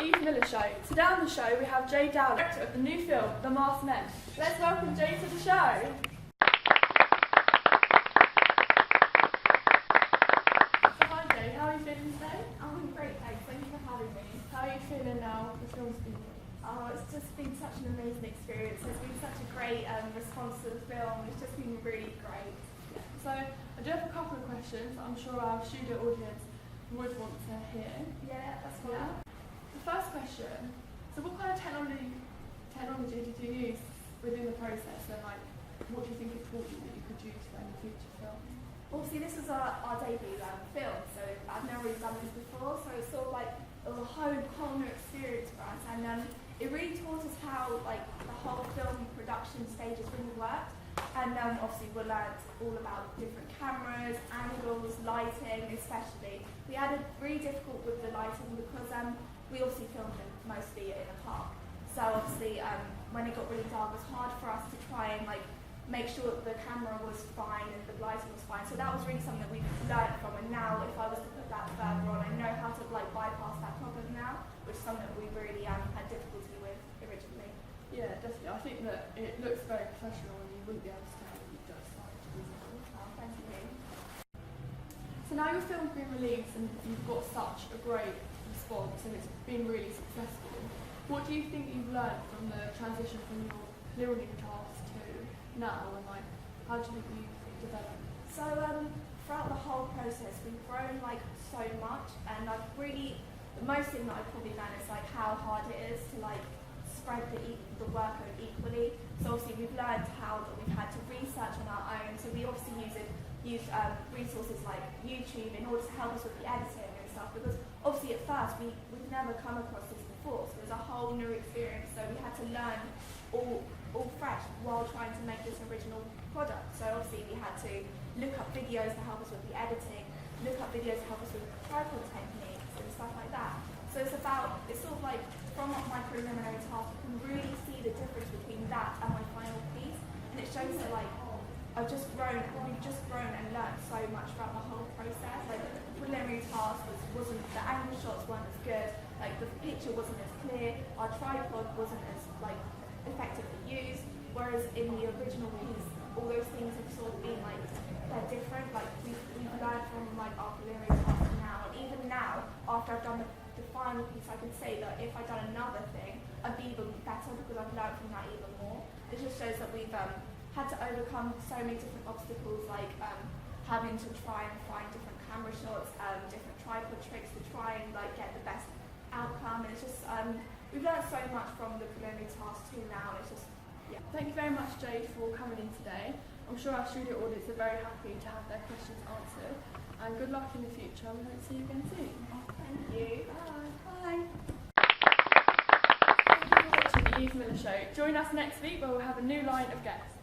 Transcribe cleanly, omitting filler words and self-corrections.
Eve Miller Show. Today on the show we have Jay Dowling, director of the new film, The Masked Men. Let's welcome Jay to the show. So hi Jay, how are you feeling today? I'm great, thanks. Thank you for having me. How are you feeling now the film's been released? Oh, it's just been such an amazing experience. There's been such a great response to the film. It's just been really great. So I do have a couple of questions that I'm sure our studio audience would want to hear. Yeah, that's fine. Yeah. The first question, so what kind of technology did you use within the process, and like what do you think it taught you that you could use for any future film? Obviously, this was our debut film, so I've never really done this before, so it's sort of like a whole new experience for us, and it really taught us how like the whole film production stages really worked, and obviously we learned all about different cameras, angles, lighting especially. We had it really difficult with the lighting because we obviously filmed it mostly in a park, so obviously when it got really dark it was hard for us to try and like make sure that the camera was fine and the lighting was fine. So that was really something that we learned from, and now if I was to put that further on, I know how to like bypass that problem now, which is something that we really had difficulty with originally. Yeah, definitely. I think that it looks very professional and you wouldn't be able to tell if it does like Oh, thank you. So now your film's been released and you've got such a great response and it's been really successful. What do you think you've learned from the transition from your preliminary task to now, and like how do you think you've developed? So throughout the whole process we've grown like so much, and I've really, the most thing that I've probably learned is like how hard it is to like spread the workload equally. So obviously we've learned how that we've had to research on our own, so we obviously use resources like YouTube in order to help us with the editing and stuff, because obviously at first we've never come across this before, so it was a whole new experience, so we had to learn all fresh while trying to make this original product. So obviously we had to look up videos to help us with the editing, look up videos to help us with tripod techniques and stuff like that. So it's sort of like from my preliminary task you can really see the difference between that and my final piece, and it shows that like we've just grown and learned so much throughout the whole process. Like the preliminary task wasn't, the angle shots weren't as good, like the picture wasn't as clear, our tripod wasn't as like effectively used, whereas in the original piece all those things have sort of been like, they're different. Like we've learned from like our preliminary task now, and even now after I've done the final piece I can say that if I'd done another thing I'd be even better because I've learned from that even more. It just shows that we've had to overcome so many different obstacles, like having to try and find different camera shots, different tripod tricks to try and like get the best outcome, and it's just we've learned so much from the preliminary task to now, and it's just, yeah. Thank you very much Jade for coming in today. I'm sure our studio audience are very happy to have their questions answered, and good luck in the future. We hope to see you again soon. Thank you. Bye. Bye. Thank you for watching the Eve Miller Show. Join us next week where we'll have a new line of guests.